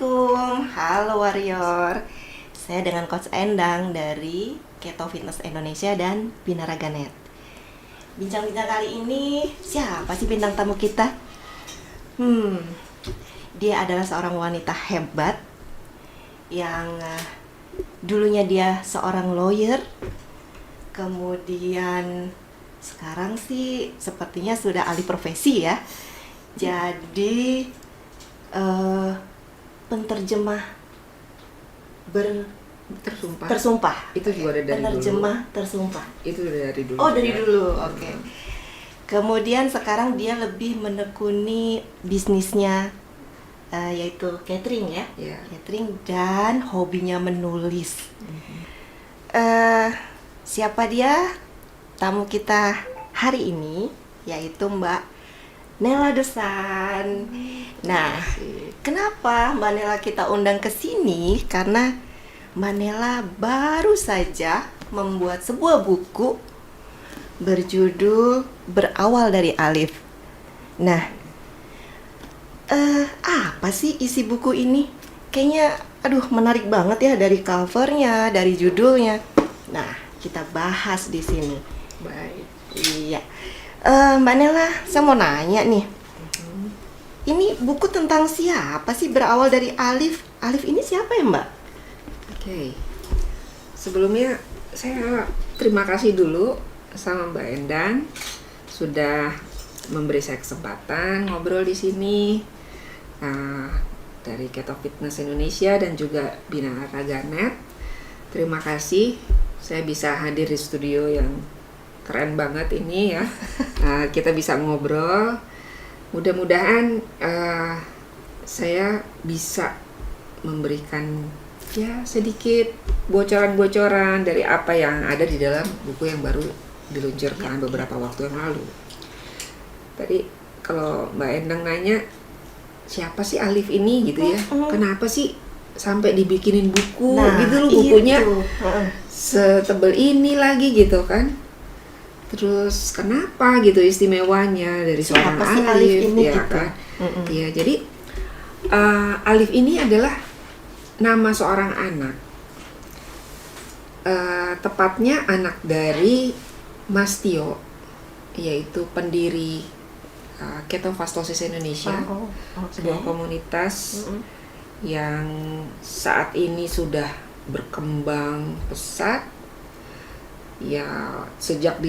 Assalamualaikum, halo Warrior. Saya dengan Coach Endang dari Keto Fitness Indonesia dan Binaraganet. Bincang-bincang kali ini, siapa sih bintang tamu kita? Dia adalah seorang wanita hebat yang dulunya dia seorang lawyer, kemudian sekarang sih sepertinya sudah alih profesi ya. Jadi penterjemah tersumpah. Itu juga ada dari penerjemah dulu. tersumpah. Itu dari dulu. Oh, dari dulu. Oke. Kemudian sekarang dia lebih menekuni bisnisnya yaitu catering ya. Yeah. Catering dan hobinya menulis. Siapa dia? Tamu kita hari ini yaitu Mbak Nela Dosan. Nah, kenapa Mbak Nela kita undang ke sini? Karena Mbak Nela baru saja membuat sebuah buku berjudul Berawal dari Alif. Nah, apa sih isi buku ini? Kayaknya, menarik banget ya dari covernya, dari judulnya. Nah, kita bahas di sini. Baik. Iya. Mbak Nela, saya mau nanya nih. Ini buku tentang siapa sih? Berawal dari Alif. Alif ini siapa ya, Mbak? Oke. Sebelumnya saya terima kasih dulu sama Mbak Endang sudah memberi saya kesempatan ngobrol di sini dari Keto Fitness Indonesia dan juga Binaraganet. Terima kasih saya bisa hadir di studio yang keren banget ini ya. Kita bisa ngobrol. Mudah-mudahan saya bisa memberikan ya sedikit bocoran-bocoran dari apa yang ada di dalam buku yang baru diluncurkan beberapa waktu yang lalu. Tadi kalau Mbak Endang nanya siapa sih Alif ini gitu ya, kenapa sih sampai dibikinin buku gitu loh, bukunya setebel ini lagi gitu kan. Terus kenapa gitu istimewanya dari seorang Alif ini ya gitu? kan? Iya, jadi Alif ini adalah nama seorang anak, tepatnya anak dari Mas Tio, yaitu pendiri Ketofastosis Indonesia, sebuah komunitas yang saat ini sudah berkembang pesat. Ya sejak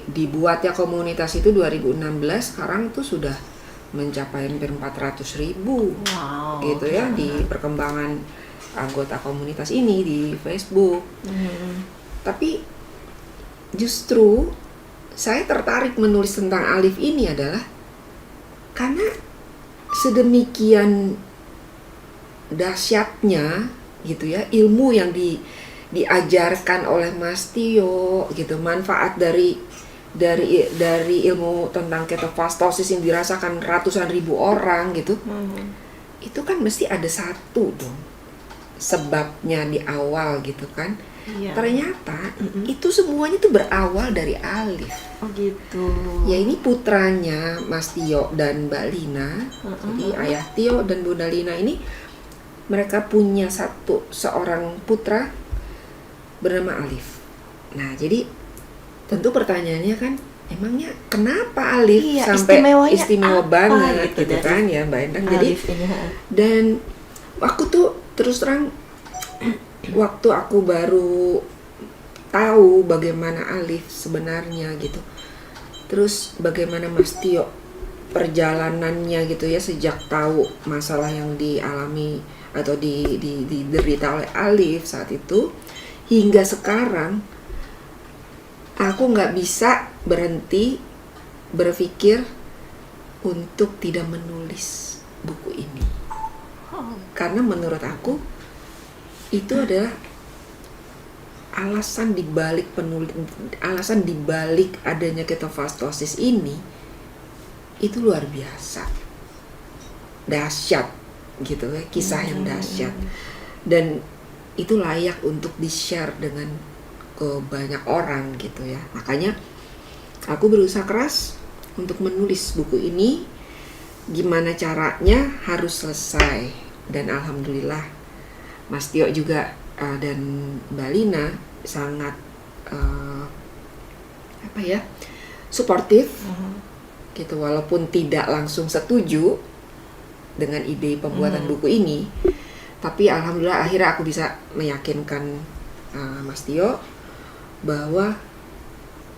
dibuatnya komunitas itu 2016, sekarang tuh sudah mencapai hampir 400.000 gitu ya di perkembangan anggota komunitas ini di Facebook. Tapi justru saya tertarik menulis tentang Alif ini adalah karena sedemikian dahsyatnya gitu ya ilmu yang diajarkan oleh Mas Tio gitu, manfaat dari ilmu tentang ketofastosis yang dirasakan ratusan ribu orang gitu. Itu kan mesti ada satu dong sebabnya di awal gitu kan. Ternyata itu semuanya tuh berawal dari Alif. Oh gitu. Ya ini putranya Mas Tio dan Mbak Lina. Jadi ayah Tio dan Bunda Lina ini mereka punya seorang putra bernama Alif. Nah, jadi tentu pertanyaannya kan, emangnya kenapa Alif sampai istimewa banget gitu kan ya Mbak Endang. Jadi dan aku tuh terus terang waktu aku baru tahu bagaimana Alif sebenarnya gitu. Terus bagaimana Mas Tio perjalanannya gitu ya sejak tahu masalah yang dialami atau diderita oleh Alif saat itu hingga sekarang, aku nggak bisa berhenti berpikir untuk tidak menulis buku ini. Karena menurut aku itu adalah alasan dibalik adanya ketofastosis ini itu luar biasa, dahsyat gitu ya, kisah yang dahsyat dan itu layak untuk di-share dengan ke banyak orang gitu ya. Makanya aku berusaha keras untuk menulis buku ini. Gimana caranya harus selesai dan alhamdulillah Mas Tio juga dan Mbak Lina sangat suportif gitu, walaupun tidak langsung setuju dengan ide pembuatan buku ini, tapi alhamdulillah akhirnya aku bisa meyakinkan Mas Tio bahwa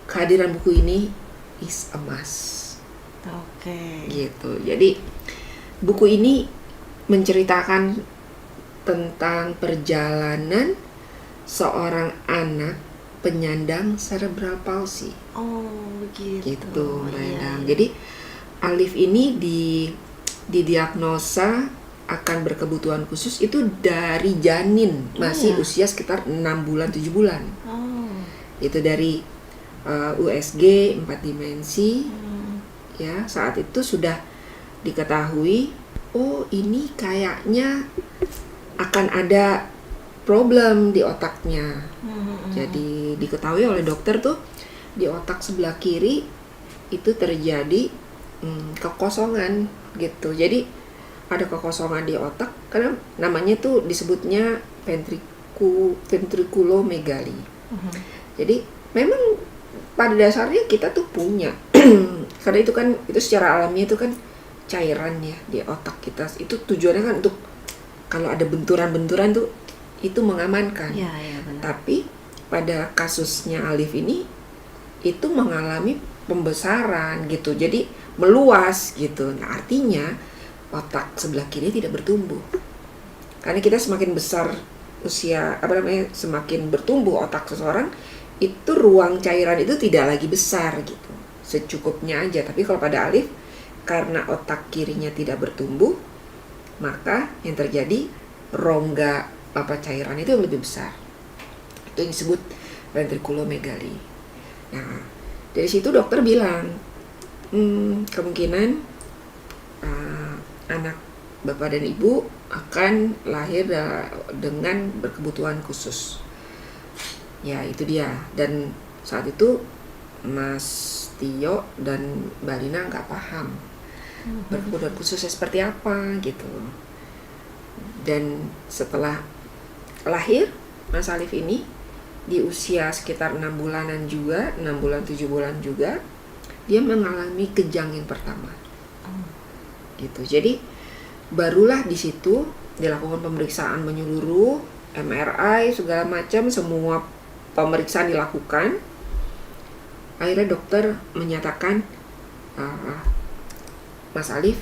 kehadiran buku ini is a must. Oke. Gitu. Jadi buku ini menceritakan tentang perjalanan seorang anak penyandang cerebral palsy. Oh, begitu. Gitu, Mbak Iya, Endang. iya. Jadi Alif ini didiagnosa akan berkebutuhan khusus itu dari janin, masih iya. usia sekitar 6 bulan 7 bulan. Oh. Itu dari USG 4 dimensi. Ya, saat itu sudah diketahui, oh ini kayaknya akan ada problem di otaknya. Jadi diketahui oleh dokter tuh di otak sebelah kiri itu terjadi kekosongan gitu. Jadi ada kekosongan di otak karena namanya tuh disebutnya ventriculomegaly. Jadi memang pada dasarnya kita tuh punya karena itu secara alami itu kan cairan ya di otak kita, itu tujuannya kan untuk kalau ada benturan-benturan tuh itu mengamankan. Iya, iya benar. Tapi pada kasusnya Alif ini itu mengalami pembesaran gitu, jadi meluas gitu. Nah, artinya otak sebelah kiri tidak bertumbuh. Karena kita semakin besar usia semakin bertumbuh otak seseorang, itu ruang cairan itu tidak lagi besar gitu, secukupnya aja. Tapi kalau pada Alif, karena otak kirinya tidak bertumbuh, maka yang terjadi rongga cairan itu yang lebih besar. Itu yang disebut ventriculomegaly. Nah, dari situ dokter bilang kemungkinan anak bapak dan ibu akan lahir dengan berkebutuhan khusus. Ya, itu dia. Dan saat itu Mas Tio dan Mbak Lina nggak paham berkebutuhan khususnya seperti apa gitu. Dan setelah lahir Mas Alif ini di usia sekitar 6 bulanan juga, 6 bulan 7 bulan juga, dia mengalami kejang yang pertama. Gitu. Jadi barulah di situ dilakukan pemeriksaan menyeluruh, MRI segala macam, semua pemeriksaan dilakukan. Akhirnya dokter menyatakan Mas Alif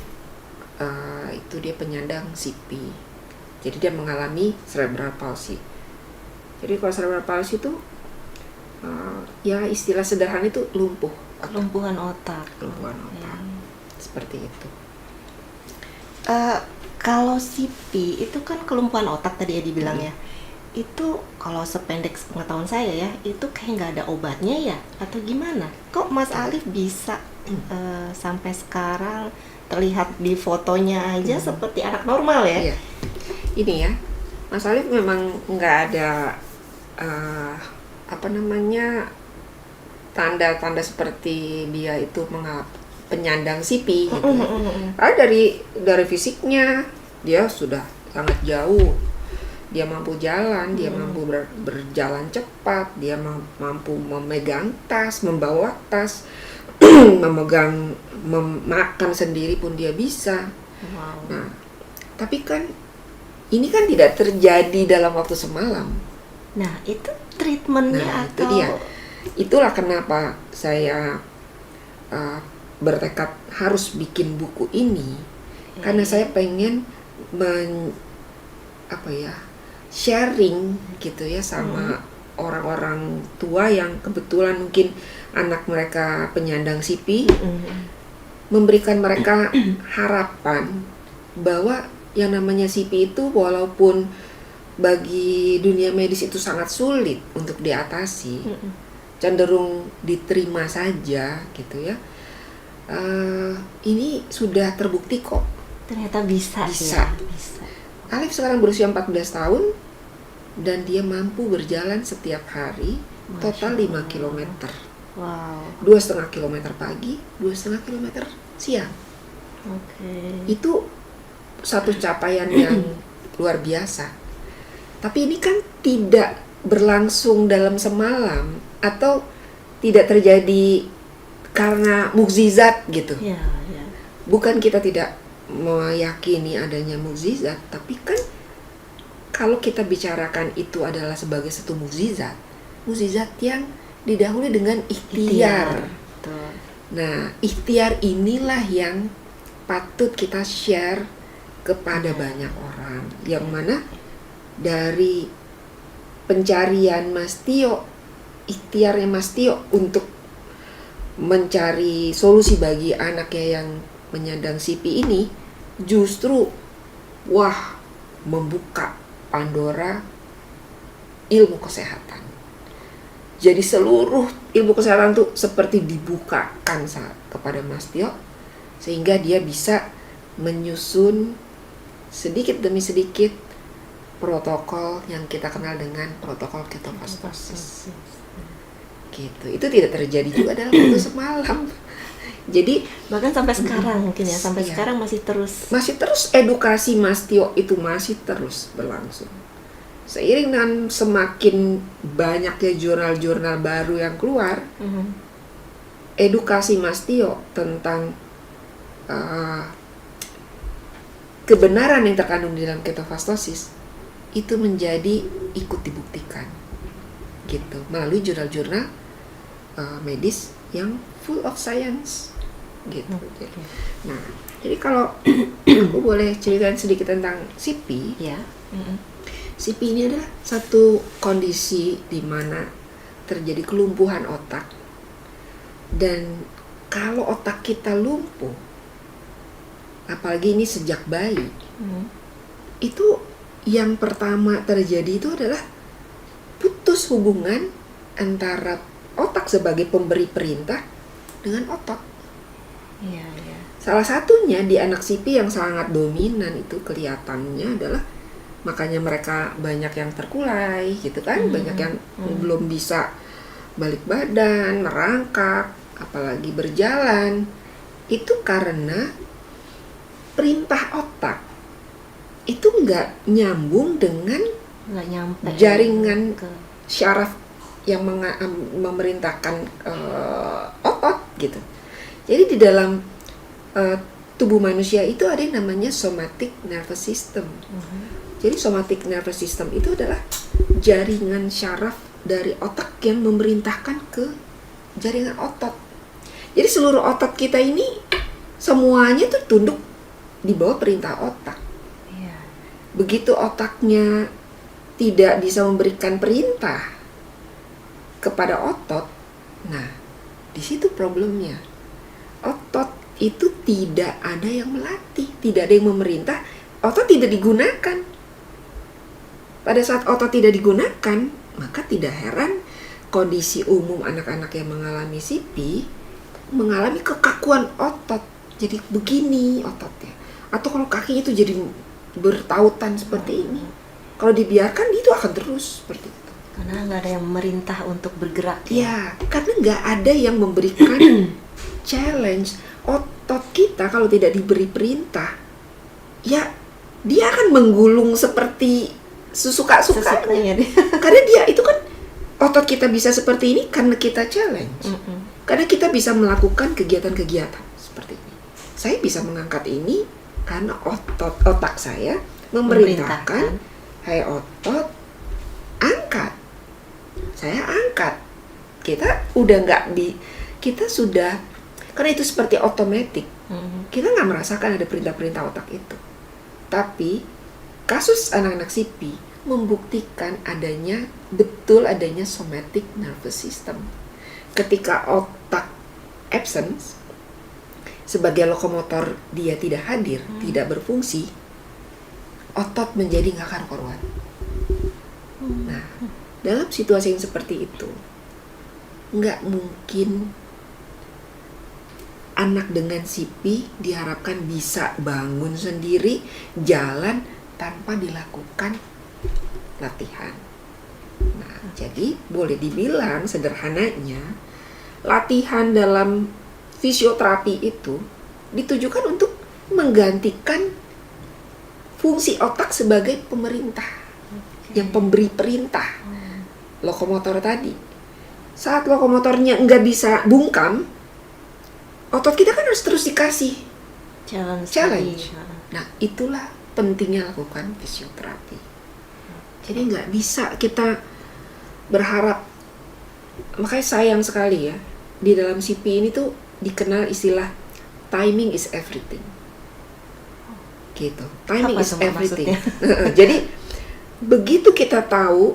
itu dia penyandang CP. Jadi dia mengalami cerebral palsy. Jadi kalau cerebral palsy itu ya istilah sederhana itu lumpuh. Kelumpuhan otak. Kelumpuhan otak. Seperti itu. Kalau CP itu kan kelumpuhan otak tadi ya dibilangnya. Itu kalau sependek pengetahuan saya ya, itu kayak nggak ada obatnya ya? Atau gimana? Kok Mas Alif bisa sampai sekarang terlihat di fotonya aja seperti anak normal ya? Iya. Ini ya, Mas Alif memang nggak ada tanda-tanda seperti dia itu penyandang CP gitu. Dari fisiknya dia sudah sangat jauh. Dia mampu jalan, dia mampu berjalan cepat, dia mampu memegang tas, membawa tas, makan sendiri pun dia bisa. Wow. Nah, tapi kan ini kan tidak terjadi dalam waktu semalam. Nah, itu treatmentnya Itu atau dia. Itulah kenapa saya bertekad harus bikin buku ini, karena saya pengen sharing gitu ya sama orang-orang tua yang kebetulan mungkin anak mereka penyandang CP, memberikan mereka harapan bahwa yang namanya CP itu walaupun bagi dunia medis itu sangat sulit untuk diatasi, cenderung diterima saja gitu ya. Ini sudah terbukti kok. ternyata bisa. Bisa. Ya? Bisa. Alif sekarang berusia 14 tahun dan dia mampu berjalan setiap hari total 5 km. Wow. 2,5 km pagi, 2,5 km siang. Oke. Itu satu capaian yang luar biasa. Tapi ini kan tidak berlangsung dalam semalam atau tidak terjadi karena mukjizat gitu. Ya, ya. Bukan kita tidak meyakini adanya mukjizat, tapi kan kalau kita bicarakan itu adalah sebagai satu mukjizat yang didahului dengan ikhtiar. Betul. Nah, ikhtiar inilah yang patut kita share kepada banyak orang. Yang mana dari pencarian Mas Tio, ikhtiarnya Mas Tio untuk mencari solusi bagi anaknya yang menyandang CP ini, justru membuka Pandora ilmu kesehatan. Jadi seluruh ilmu kesehatan tuh seperti dibukakan kepada Mas Tio, sehingga dia bisa menyusun sedikit demi sedikit protokol yang kita kenal dengan protokol ketofastosis. Gitu. Itu tidak terjadi juga dalam waktu semalam. Jadi Bahkan sampai sekarang mungkin ya, sampai iya. sekarang masih terus edukasi Mas Tio itu masih terus berlangsung. Seiring dengan semakin banyaknya jurnal-jurnal baru yang keluar, edukasi Mas Tio tentang kebenaran yang terkandung di dalam ketofastosis itu menjadi ikut dibuktikan gitu melalui jurnal-jurnal medis yang full of science gitu. Nah, jadi kalau aku boleh ceritakan sedikit tentang CP. ya. CP ini adalah satu kondisi di mana terjadi kelumpuhan otak, dan kalau otak kita lumpuh, apalagi ini sejak bayi, itu yang pertama terjadi itu adalah putus hubungan antara otak sebagai pemberi perintah dengan otot. Iya, iya. Salah satunya di anak CP yang sangat dominan itu kelihatannya adalah, makanya mereka banyak yang terkulai gitu kan, banyak yang belum bisa balik badan, merangkak, apalagi berjalan. Itu karena perintah otak itu nggak nyambung dengan Nggak nyampe jaringan ke syaraf yang memerintahkan otot gitu. Jadi di dalam tubuh manusia itu ada yang namanya somatic nervous system. Jadi somatic nervous system itu adalah jaringan syaraf dari otak yang memerintahkan ke jaringan otot. Jadi seluruh otot kita ini semuanya tuh tunduk di bawah perintah otak. Iya. Begitu otaknya tidak bisa memberikan perintah kepada otot, nah di situ problemnya. Otot itu tidak ada yang melatih, tidak ada yang memerintah, otot tidak digunakan. Pada saat otot tidak digunakan, maka tidak heran kondisi umum anak-anak yang mengalami CP mengalami kekakuan otot. Jadi begini ototnya. Atau kalau kakinya itu jadi bertautan seperti ini. Kalau dibiarkan itu akan terus seperti itu. Karena nggak ada yang memerintah untuk bergerak. Ya, karena nggak ada yang memberikan challenge. Otot kita kalau tidak diberi perintah, ya dia akan menggulung seperti sesuka-sukanya. Sesukanya dia. Karena dia itu kan, otot kita bisa seperti ini karena kita challenge. Karena kita bisa melakukan kegiatan-kegiatan seperti ini. Saya bisa mengangkat ini karena otak saya memerintahkan, hai otot, angkat. Saya angkat. Kita udah kita sudah, karena itu seperti otomatis. Kita nggak merasakan ada perintah-perintah otak itu. Tapi kasus anak-anak CP membuktikan adanya somatic nervous system. Ketika otak absence, sebagai lokomotor dia tidak hadir, tidak berfungsi, otot menjadi nggak karu-karuan. Nah, dalam situasi yang seperti itu, nggak mungkin anak dengan CP diharapkan bisa bangun sendiri, jalan tanpa dilakukan latihan. Nah, jadi boleh dibilang sederhananya, latihan dalam fisioterapi itu ditujukan untuk menggantikan fungsi otak sebagai pemerintah, yang pemberi perintah. Lokomotor tadi, saat lokomotornya nggak bisa bungkam, otot kita kan harus terus dikasih challenge. Nah, itulah pentingnya lakukan fisioterapi. Jadi nggak bisa kita berharap. Makanya sayang sekali ya, di dalam CP ini tuh dikenal istilah timing is everything. Gitu. Timing Apa is tuh, Mbak, everything. maksudnya? Jadi begitu kita tahu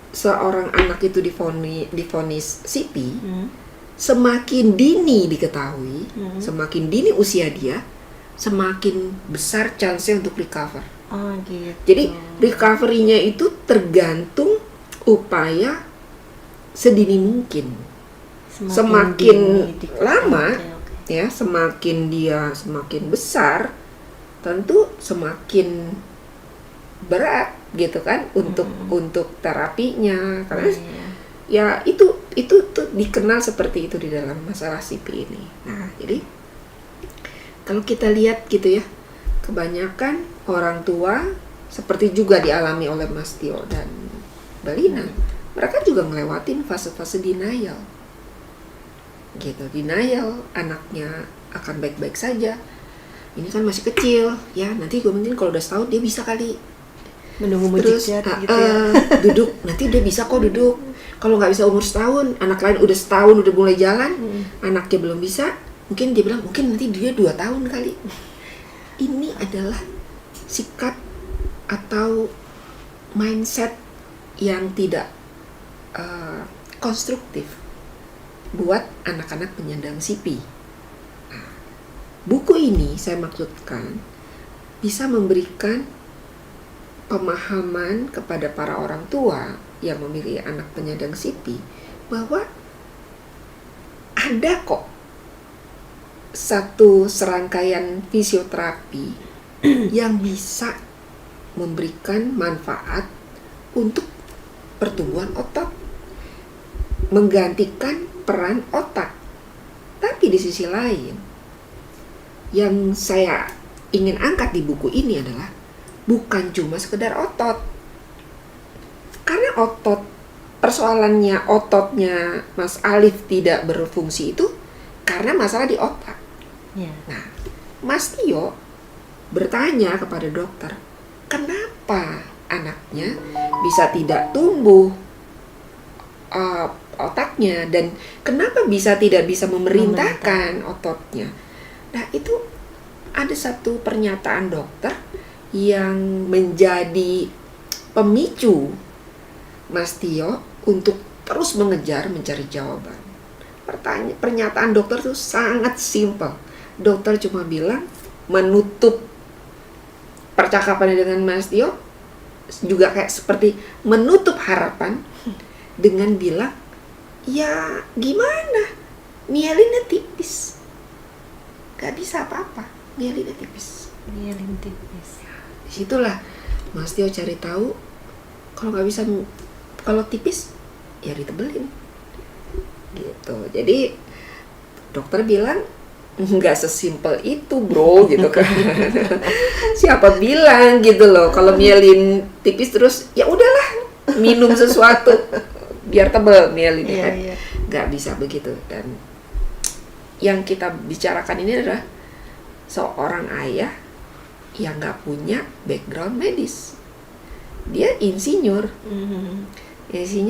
seorang anak itu divonis CP, semakin dini diketahui, semakin dini usia dia, semakin besar chance-nya untuk recover. Oh gitu. Jadi recovery-nya itu tergantung upaya sedini mungkin. Semakin lama, ya, semakin dia semakin besar, tentu semakin berat gitu kan untuk terapinya, karena ya itu tuh dikenal seperti itu di dalam masalah CP ini. Nah, jadi kalau kita lihat gitu ya, kebanyakan orang tua seperti juga dialami oleh Mas Tio dan Balina, mereka juga ngelewatin fase-fase denial. Gitu, denial anaknya akan baik-baik saja. Ini kan masih kecil, ya nanti gue mungkin kalau udah setahun dia bisa kali. Menunggu Terus mujizat gitu ya. duduk, nanti dia bisa kok duduk. Kalau nggak bisa umur setahun, anak lain udah setahun udah mulai jalan, anaknya belum bisa, mungkin dia bilang mungkin nanti dia 2 tahun kali. Ini adalah sikap atau mindset yang tidak konstruktif buat anak-anak penyandang CP. Nah, buku ini saya maksudkan bisa memberikan pemahaman kepada para orang tua yang memiliki anak penyandang CP bahwa ada kok satu serangkaian fisioterapi yang bisa memberikan manfaat untuk pertumbuhan otot, menggantikan peran otak. Tapi di sisi lain, yang saya ingin angkat di buku ini adalah bukan cuma sekedar otot. Karena persoalannya ototnya Mas Alif tidak berfungsi itu karena masalah di otak. Nah, Mas Tio bertanya kepada dokter, kenapa anaknya bisa tidak tumbuh otaknya dan kenapa tidak bisa memerintahkan ototnya. Nah, itu ada satu pernyataan dokter yang menjadi pemicu Mas Tio untuk terus mencari jawaban. Pernyataan dokter itu sangat simpel. Dokter cuma bilang menutup percakapannya dengan Mas Tio juga kayak seperti menutup harapan dengan bilang, ya gimana, mielinnya tipis, gak bisa apa-apa, mielinnya tipis. Disitulah Mas Tio cari tahu, kalau nggak bisa, kalau tipis ya ditebelin gitu. Jadi dokter bilang nggak sesimpel itu bro gitu kan. Siapa bilang gitu loh, kalau mielin tipis terus ya udahlah minum sesuatu biar tebel mielinnya kan. Nggak bisa begitu. Dan yang kita bicarakan ini adalah seorang ayah yang nggak punya background medis. Dia insinyur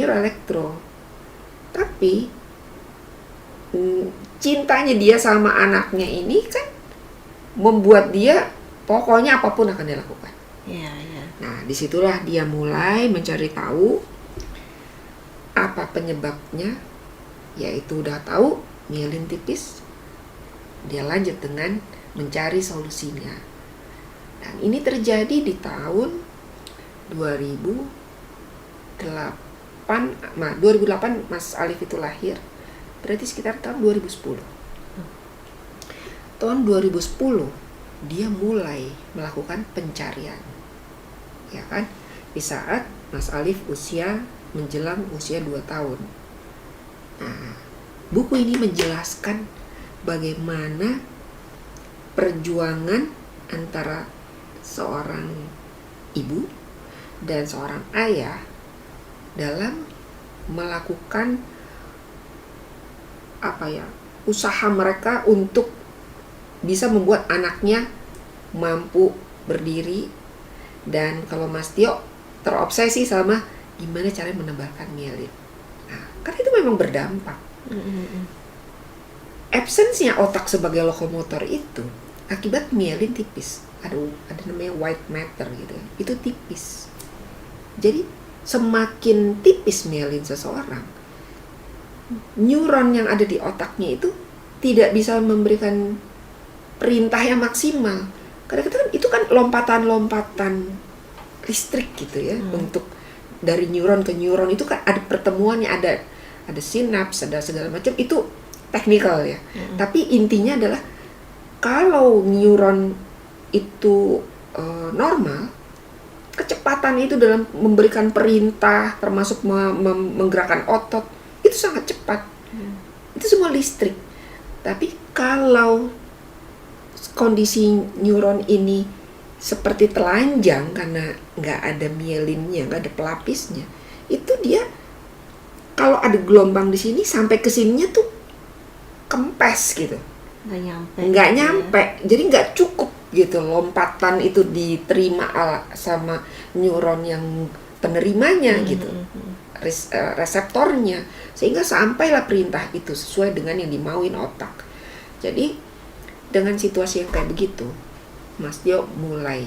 elektro, tapi cintanya dia sama anaknya ini kan membuat dia pokoknya apapun akan dia lakukan. Nah, disitulah dia mulai mencari tahu apa penyebabnya, yaitu udah tahu mielin tipis, dia lanjut dengan mencari solusinya. Dan ini terjadi di tahun 2008 Mas Alif itu lahir, berarti sekitar tahun 2010. Tahun 2010 dia mulai melakukan pencarian, ya kan, di saat Mas Alif menjelang usia 2 tahun. Nah, buku ini menjelaskan bagaimana perjuangan antara seorang ibu dan seorang ayah dalam melakukan usaha mereka untuk bisa membuat anaknya mampu berdiri. Dan kalau Mas Tio terobsesi sama gimana cara menebalkan mielin. Nah, kan itu memang berdampak. Absensinya otak sebagai lokomotor itu akibat mielin tipis. Ada namanya white matter gitu kan. Itu tipis. Jadi semakin tipis mielin seseorang, neuron yang ada di otaknya itu tidak bisa memberikan perintah yang maksimal. Kadang-kadang itu kan lompatan-lompatan listrik gitu ya, untuk dari neuron ke neuron itu kan ada pertemuannya, ada sinaps, ada segala macam, itu teknikal ya. Tapi intinya adalah kalau neuron itu normal, kecepatan itu dalam memberikan perintah termasuk menggerakkan otot itu sangat cepat. Itu semua listrik. Tapi kalau kondisi neuron ini seperti telanjang karena nggak ada mielinnya, nggak ada pelapisnya, itu dia kalau ada gelombang di sini sampai ke sininya tuh kempes gitu, nggak nyampe, jadi nggak cukup gitu lompatan itu diterima sama neuron yang penerimanya gitu, reseptornya, sehingga sampailah perintah itu sesuai dengan yang dimauin otak. Jadi dengan situasi yang kayak begitu, Mas Tio mulai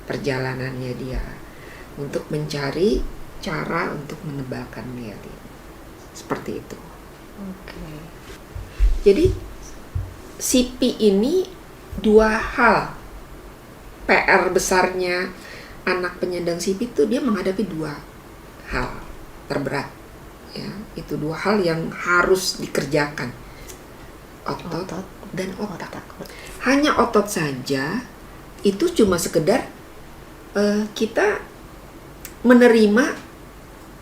perjalanannya dia untuk mencari cara untuk menebalkan mielin. Seperti itu. Jadi CP ini dua hal. PR besarnya anak penyandang CP itu dia menghadapi dua hal terberat. Ya, itu dua hal yang harus dikerjakan. Otot dan otak. Hanya otot saja itu cuma sekedar kita menerima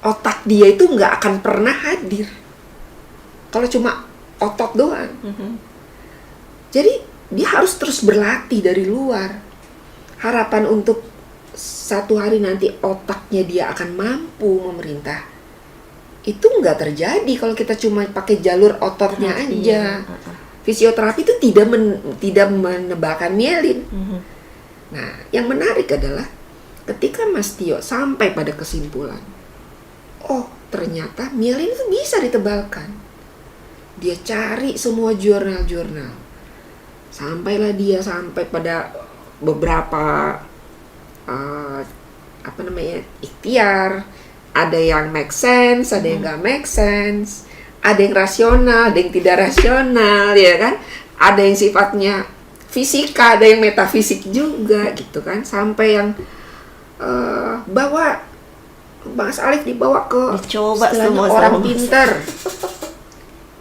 otak dia itu nggak akan pernah hadir kalau cuma otot doang. Jadi dia harus terus berlatih dari luar. Harapan untuk satu hari nanti otaknya dia akan mampu memerintah itu nggak terjadi kalau kita cuma pakai jalur ototnya aja. Fisioterapi itu tidak menebalkan mielin. Nah, yang menarik adalah ketika Mas Tio sampai pada kesimpulan, oh ternyata mielin itu bisa ditebalkan. Dia cari semua jurnal-jurnal. Sampailah dia sampai pada beberapa ikhtiar. Ada yang make sense, ada yang nggak make sense, ada yang rasional, ada yang tidak rasional, ya kan? Ada yang sifatnya fisika, ada yang metafisik juga, gitu kan? Sampai yang bawa Mas Alif dibawa ke dicoba semua orang pinter.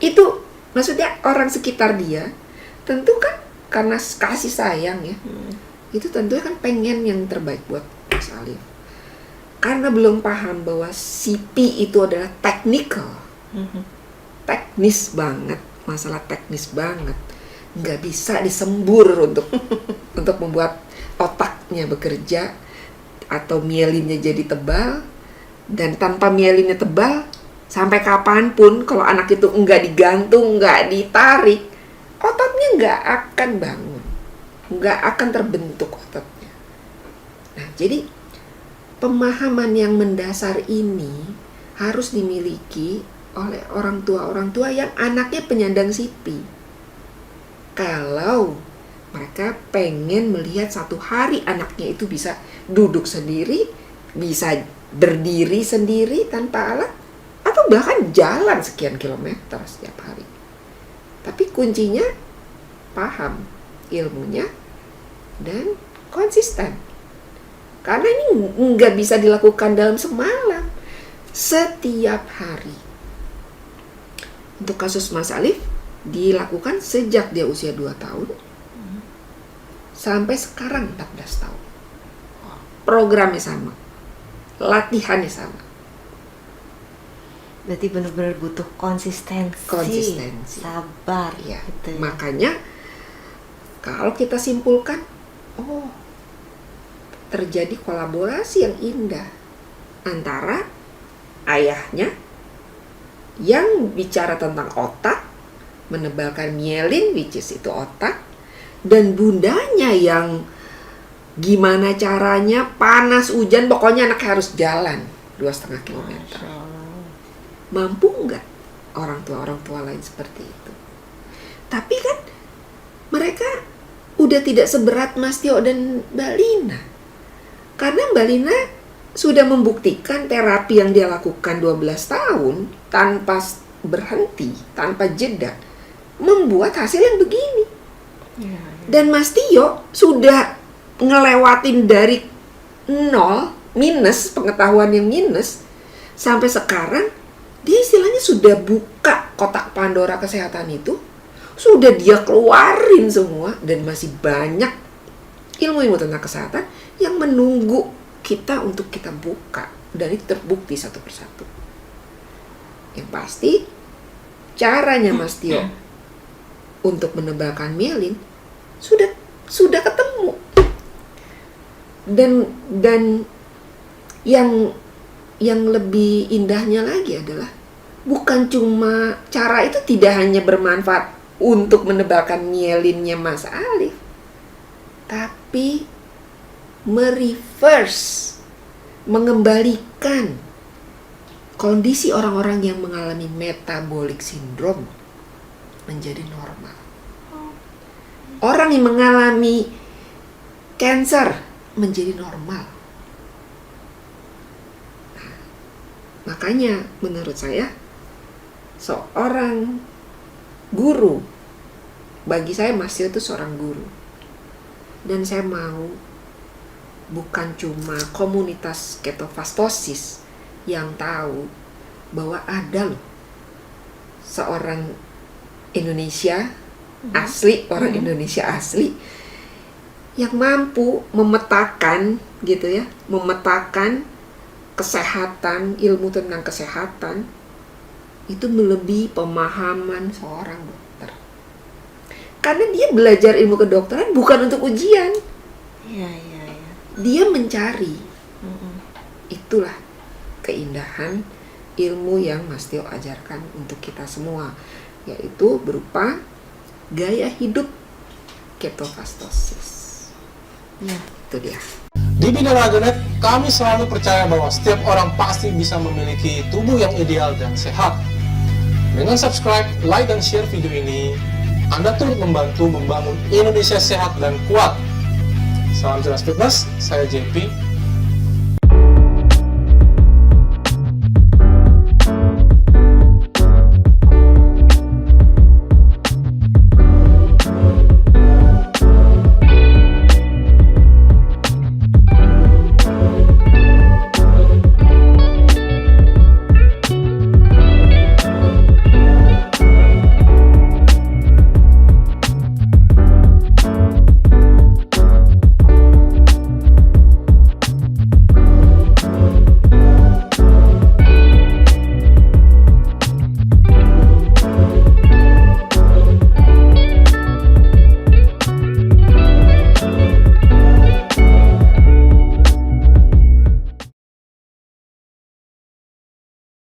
Itu maksudnya orang sekitar dia, tentu kan karena kasih sayang ya. Itu tentunya kan pengen yang terbaik buat Mas Alif. Karena belum paham bahwa CP itu adalah technical, teknis banget, masalah teknis banget, nggak bisa disembur untuk membuat otaknya bekerja atau mielinnya jadi tebal. Dan tanpa mielinnya tebal, sampai kapanpun kalau anak itu nggak digantung, nggak ditarik, ototnya nggak akan bangun, nggak akan terbentuk ototnya. Nah, jadi pemahaman yang mendasar ini harus dimiliki oleh orang tua yang anaknya penyandang CP. Kalau mereka pengen melihat satu hari anaknya itu bisa duduk sendiri, bisa berdiri sendiri tanpa alat, atau bahkan jalan sekian kilometer setiap hari. Tapi kuncinya paham ilmunya dan konsisten. Karena ini nggak bisa dilakukan dalam semalam, setiap hari. Untuk kasus Mas Alif, dilakukan sejak dia usia 2 tahun, sampai sekarang 14 tahun. Programnya sama, latihannya sama. Berarti benar-benar butuh konsistensi. Sabar ya. gitu. Makanya, kalau kita simpulkan, terjadi kolaborasi yang indah antara ayahnya yang bicara tentang otak, menebalkan myelin, which is itu otak, dan bundanya yang gimana caranya, panas, hujan, pokoknya anak harus jalan 2,5 kilometer. Mampu nggak orang tua lain seperti itu? Tapi kan mereka udah tidak seberat Mas Tio dan Mbak Lina. Karena Mbak Lina sudah membuktikan terapi yang dia lakukan 12 tahun tanpa berhenti, tanpa jeda, membuat hasil yang begini. Dan Mas Tio sudah ngelewatin dari 0, minus, pengetahuan yang minus, sampai sekarang dia istilahnya sudah buka kotak Pandora kesehatan itu, sudah dia keluarin semua, dan masih banyak ilmu-ilmu tentang kesehatan yang menunggu kita untuk kita buka, dan itu terbukti satu persatu. Yang pasti caranya Mas Tio untuk menebalkan myelin sudah ketemu. Dan yang lebih indahnya lagi adalah bukan cuma cara itu tidak hanya bermanfaat untuk menebalkan myelinnya Mas Alif, tapi mengembalikan kondisi orang-orang yang mengalami metabolic syndrome menjadi normal. Orang yang mengalami cancer menjadi normal. Nah, makanya menurut saya seorang guru, bagi saya Mas Tio itu seorang guru, dan saya mau bukan cuma komunitas ketofastosis yang tahu bahwa ada loh seorang Indonesia asli, orang Indonesia asli yang mampu memetakan gitu ya, memetakan kesehatan, ilmu tentang kesehatan itu melebihi pemahaman seorang dokter. Karena dia belajar ilmu kedokteran bukan untuk ujian. Iya. Dia mencari. Itulah keindahan ilmu yang Mas Tio ajarkan untuk kita semua, yaitu berupa gaya hidup ketofastosis. Ya. Itu dia. Di Binaraga.net, kami selalu percaya bahwa setiap orang pasti bisa memiliki tubuh yang ideal dan sehat. Dengan subscribe, like, dan share video ini, Anda turut membantu membangun Indonesia sehat dan kuat. Salam Jelas Fitness, saya JP.